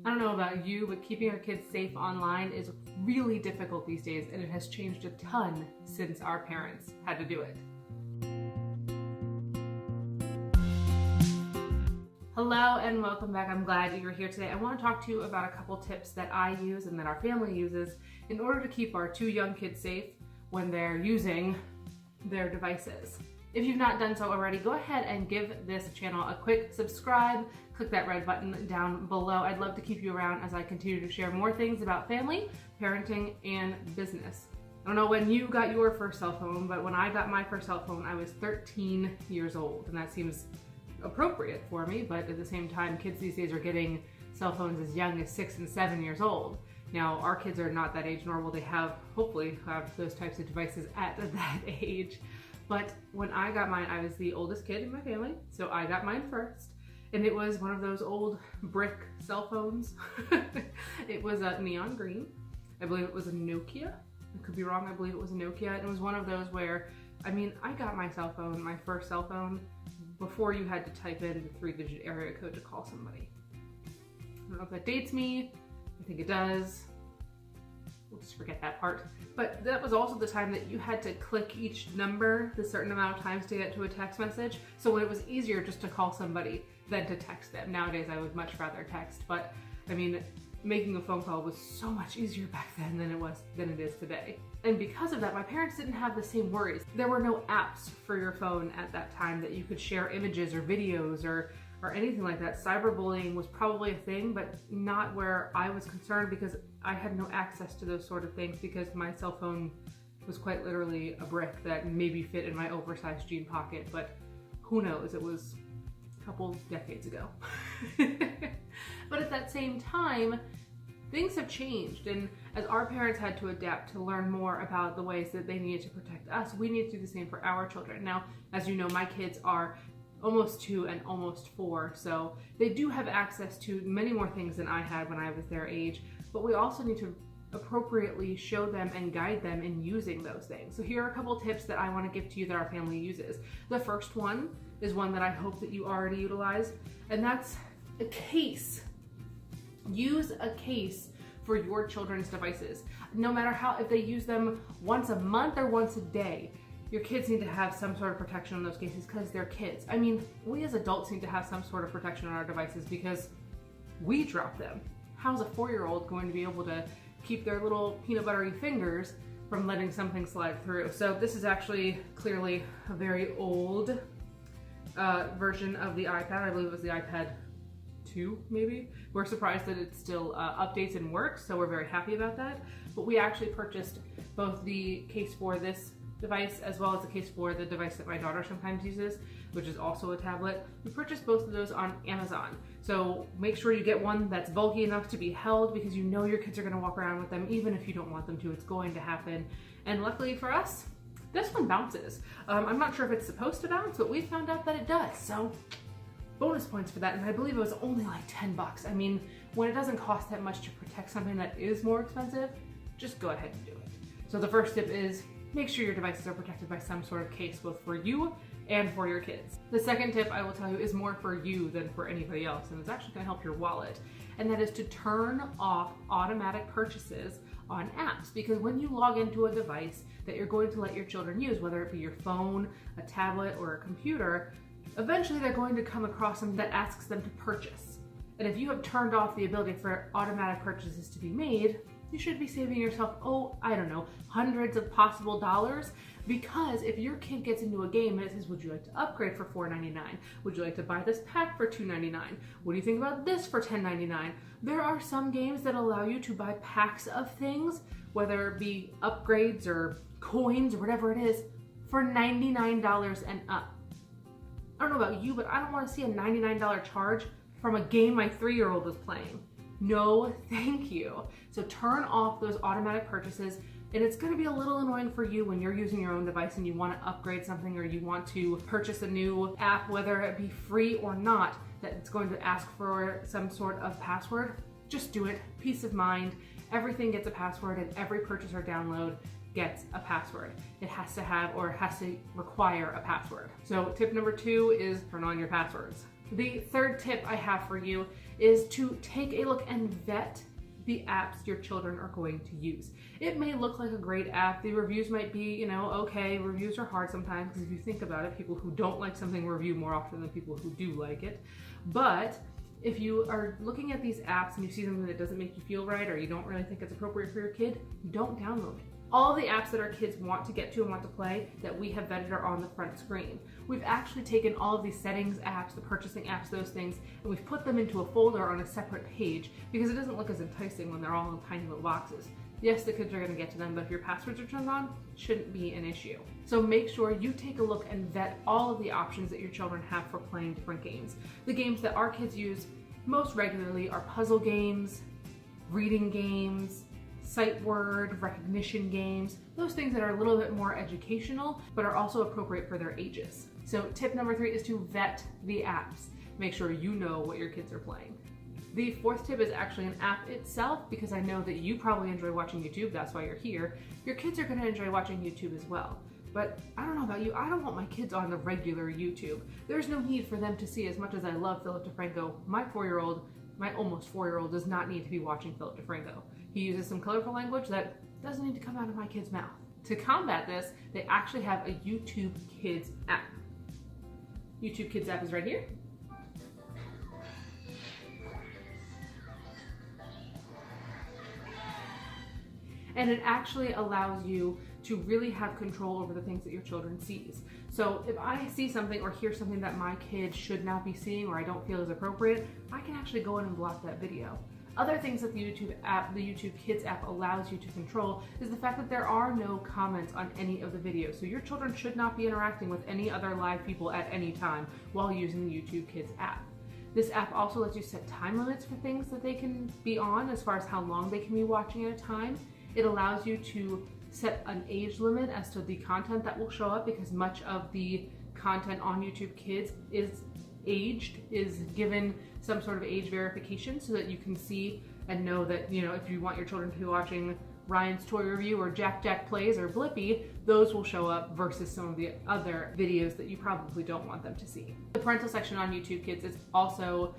I don't know about you, but keeping our kids safe online is really difficult these days, and it has changed a ton since our parents had to do it. Hello and welcome back. I'm glad you're here today. I want to talk to you about a couple tips that I use and that our family uses in order to keep our two young kids safe when they're using their devices. If you've not done so already, go ahead and give this channel a quick subscribe. Click that red button down below. I'd love to keep you around as I continue to share more things about family, parenting, and business. I don't know when you got your first cell phone, but when I got my first cell phone, I was 13 years old, and that seems appropriate for me, but at the same time, kids these days are getting cell phones as young as 6 and 7 years old. Now, our kids are not that age, nor will they hopefully have those types of devices at that age. But when I got mine, I was the oldest kid in my family, so I got mine first. And it was one of those old brick cell phones. It was a neon green. I believe it was a Nokia. I could be wrong, I believe it was a Nokia. And it was one of those where, I got my cell phone, my first cell phone, before you had to type in the 3-digit area code to call somebody. I don't know if that dates me. I think it does. We'll just forget that part. But that was also the time that you had to click each number the certain amount of times to get to a text message. So it was easier just to call somebody than to text them. Nowadays, I would much rather text, but making a phone call was so much easier back then than it is today. And because of that, my parents didn't have the same worries. There were no apps for your phone at that time that you could share images or videos or anything like that. Cyberbullying was probably a thing, but not where I was concerned because I had no access to those sort of things because my cell phone was quite literally a brick that maybe fit in my oversized jean pocket, but who knows, it was a couple decades ago. But at that same time, things have changed, and as our parents had to adapt to learn more about the ways that they needed to protect us, we need to do the same for our children. Now, as you know, my kids are almost 2 and almost 4, so they do have access to many more things than I had when I was their age, but we also need to appropriately show them and guide them in using those things. So here are a couple tips that I want to give to you that our family uses. The first one is one that I hope that you already utilize, and that's a case. Use a case for your children's devices. No matter if they use them once a month or once a day, your kids need to have some sort of protection on those cases because they're kids. We as adults need to have some sort of protection on our devices because we drop them. How's a 4-year-old going to be able to keep their little peanut buttery fingers from letting something slide through? So this is actually clearly a very old version of the iPad. I believe it was the iPad 2, maybe. We're surprised that it still updates and works, so we're very happy about that. But we actually purchased both the case for this device as well as the case for the device that my daughter sometimes uses, which is also a tablet. We purchased both of those on Amazon. So make sure you get one that's bulky enough to be held because you know your kids are going to walk around with them even if you don't want them to. It's going to happen. And luckily for us, this one bounces. I'm not sure if it's supposed to bounce, but we found out that it does. So bonus points for that, and I believe it was only like $10. When it doesn't cost that much to protect something that is more expensive, just go ahead and do it. So the first tip is make sure your devices are protected by some sort of case, both for you and for your kids. The second tip I will tell you is more for you than for anybody else, and it's actually gonna help your wallet, and that is to turn off automatic purchases on apps, because when you log into a device that you're going to let your children use, whether it be your phone, a tablet, or a computer, eventually they're going to come across something that asks them to purchase. And if you have turned off the ability for automatic purchases to be made, you should be saving yourself, hundreds of possible dollars. Because if your kid gets into a game and it says, would you like to upgrade for $4.99? Would you like to buy this pack for $2.99? What do you think about this for $10.99? There are some games that allow you to buy packs of things, whether it be upgrades or coins or whatever it is, for $99 and up. I don't know about you, but I don't want to see a $99 charge from a game my 3-year-old was playing. No, thank you. So turn off those automatic purchases, and it's going to be a little annoying for you when you're using your own device and you want to upgrade something or you want to purchase a new app, whether it be free or not, that it's going to ask for some sort of password. Just do it. Peace of mind. Everything gets a password, and every purchase or download gets a password. It has to have, or it has to require a password. So tip number 2 is turn on your passwords. The third tip I have for you is to take a look and vet the apps your children are going to use. It may look like a great app. The reviews might be, okay. Reviews are hard sometimes because if you think about it, people who don't like something review more often than people who do like it. But if you are looking at these apps and you see something that doesn't make you feel right or you don't really think it's appropriate for your kid, don't download it. All the apps that our kids want to get to and want to play that we have vetted are on the front screen. We've actually taken all of these settings apps, the purchasing apps, those things, and we've put them into a folder on a separate page because it doesn't look as enticing when they're all in tiny little boxes. Yes, the kids are going to get to them, but if your passwords are turned on, it shouldn't be an issue. So make sure you take a look and vet all of the options that your children have for playing different games. The games that our kids use most regularly are puzzle games, reading games, sight word recognition games, those things that are a little bit more educational, but are also appropriate for their ages. So tip number 3 is to vet the apps. Make sure you know what your kids are playing. The fourth tip is actually an app itself, because I know that you probably enjoy watching YouTube, that's why you're here. Your kids are gonna enjoy watching YouTube as well. But I don't know about you, I don't want my kids on the regular YouTube. There's no need for them to see, as much as I love Philip DeFranco, my almost 4-year-old does not need to be watching Philip DeFranco. He uses some colorful language that doesn't need to come out of my kid's mouth. To combat this, they actually have a YouTube Kids app. YouTube Kids app is right here. And it actually allows you to really have control over the things that your children sees. So if I see something or hear something that my kid should not be seeing or I don't feel is appropriate, I can actually go in and block that video. Other things that the YouTube Kids app allows you to control is the fact that there are no comments on any of the videos. So your children should not be interacting with any other live people at any time while using the YouTube Kids app. This app also lets you set time limits for things that they can be on as far as how long they can be watching at a time. It allows you to set an age limit as to the content that will show up, because much of the content on YouTube Kids is aged, is given some sort of age verification so that you can see and know that, if you want your children to be watching Ryan's Toy Review or Jack Plays or Blippi, those will show up versus some of the other videos that you probably don't want them to see. The parental section on YouTube Kids is also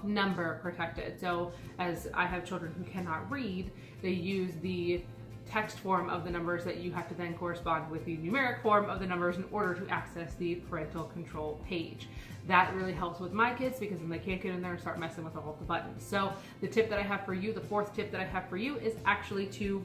number protected. So as I have children who cannot read, they use the text form of the numbers that you have to then correspond with the numeric form of the numbers in order to access the parental control page. That really helps with my kids because then they can't get in there and start messing with all of the buttons. So the tip that I have for you, the fourth tip that I have for you, is actually to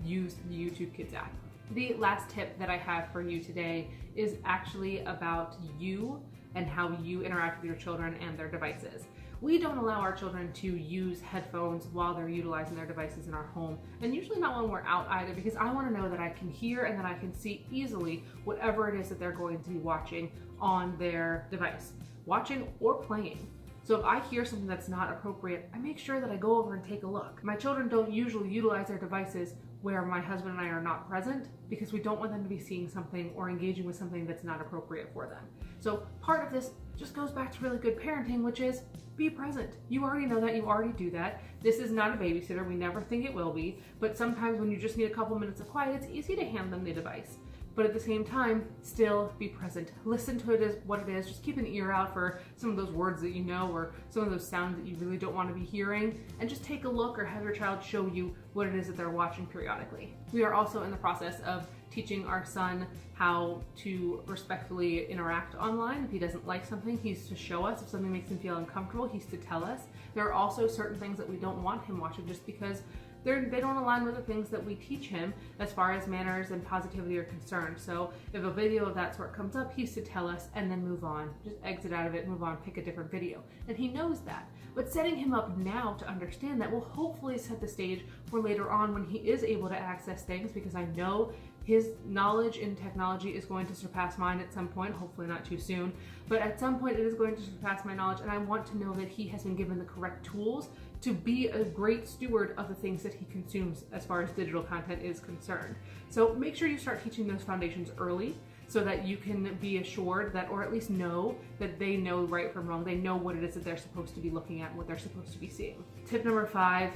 use the YouTube Kids app. The last tip that I have for you today is actually about you and how you interact with your children and their devices. We don't allow our children to use headphones while they're utilizing their devices in our home, and usually not when we're out either, because I want to know that I can hear and that I can see easily whatever it is that they're going to be watching on their device, watching or playing. So if I hear something that's not appropriate, I make sure that I go over and take a look. My children don't usually utilize their devices where my husband and I are not present, because we don't want them to be seeing something or engaging with something that's not appropriate for them. So part of this just goes back to really good parenting, which is be present. You already know that, you already do that. This is not a babysitter, we never think it will be, but sometimes when you just need a couple minutes of quiet, it's easy to hand them the device. But at the same time, still be present. Listen to it as what it is. Just keep an ear out for some of those words that you know or some of those sounds that you really don't want to be hearing, and just take a look or have your child show you what it is that they're watching periodically. We are also in the process of teaching our son how to respectfully interact online. If he doesn't like something, he's to show us. If something makes him feel uncomfortable, he's to tell us. There are also certain things that we don't want him watching just because they don't align with the things that we teach him as far as manners and positivity are concerned. So if a video of that sort comes up, he's to tell us and then move on. Just exit out of it, move on, pick a different video. And he knows that. But setting him up now to understand that will hopefully set the stage for later on when he is able to access things, because I know his knowledge in technology is going to surpass mine at some point, hopefully not too soon, but at some point it is going to surpass my knowledge, and I want to know that he has been given the correct tools to be a great steward of the things that he consumes as far as digital content is concerned. So make sure you start teaching those foundations early so that you can be assured that, or at least know that they know right from wrong. They know what it is that they're supposed to be looking at, what they're supposed to be seeing. Tip number 5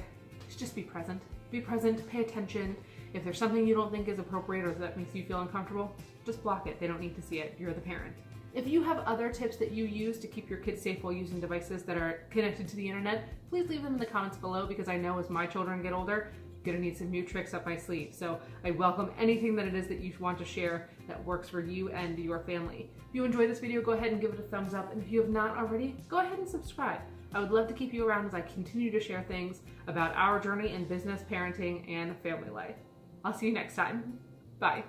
is just be present. Be present, pay attention. If there's something you don't think is appropriate or that makes you feel uncomfortable, just block it. They don't need to see it. You're the parent. If you have other tips that you use to keep your kids safe while using devices that are connected to the internet, please leave them in the comments below, because I know as my children get older, I'm gonna need some new tricks up my sleeve. So I welcome anything that it is that you want to share that works for you and your family. If you enjoyed this video, go ahead and give it a thumbs up. And if you have not already, go ahead and subscribe. I would love to keep you around as I continue to share things about our journey in business, parenting, and family life. I'll see you next time. Bye.